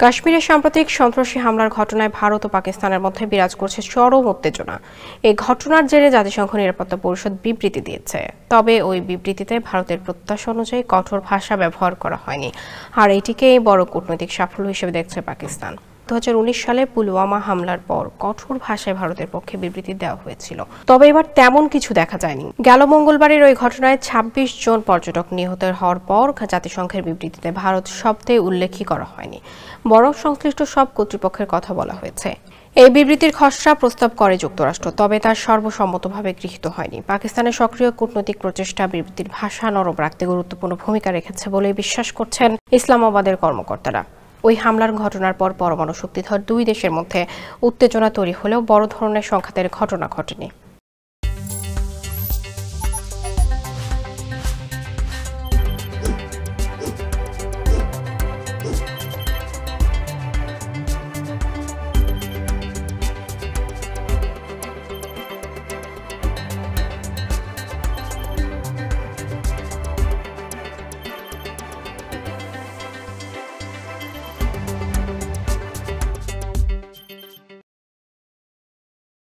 কাশ্মীরে সাম্প্রতিক সন্ত্রাসী হামলার ঘটনায় ভারত ও পাকিস্তানের মধ্যে বিরাজ করছে চরম উত্তেজনা। এই ঘটনার জেরে জাতিসংঘ নিরাপত্তা পরিষদ বিবৃতি দিয়েছে। তবে ওই বিবৃতিতে ভারতের প্রত্যাশা অনুযায়ী কঠোর ভাষা ব্যবহার করা হয়নি, আর এটিকেই বড় কূটনৈতিক সাফল্য হিসেবে দেখছে পাকিস্তান। 2019 সালে পুলওয়ামা হামলার পর কঠোর ভাষায় ভারতের পক্ষে বিবৃতি দেওয়া হয়েছিল, তবে এবার তেমন কিছু দেখা যায়নি। গেল মঙ্গলবারের ওই ঘটনায় 26 জন পর্যটক নিহত হওয়ার পর জাতিসংঘের বিবৃতিতে ভারত শব্দে উল্লেখই করা হয়নি, বরং সংশ্লিষ্ট সব কর্তৃপক্ষের কথা বলা হয়েছে। এই বিবৃতির খসড়া প্রস্তাব করে যুক্তরাষ্ট্র, তবে তা সর্বসম্মতভাবে গৃহীত হয়নি। পাকিস্তানের সক্রিয় কূটনৈতিক প্রচেষ্টা বিবৃতির ভাষা নরম রাখতে গুরুত্বপূর্ণ ভূমিকা রেখেছে বলে বিশ্বাস করছেন ইসলামাবাদের কর্মকর্তারা। ওই হামলার ঘটনার পর পরমাণু শক্তিধর দুই দেশের মধ্যে উত্তেজনা তৈরি হলেও বড় ধরনের সংঘাতের ঘটনা ঘটেনি।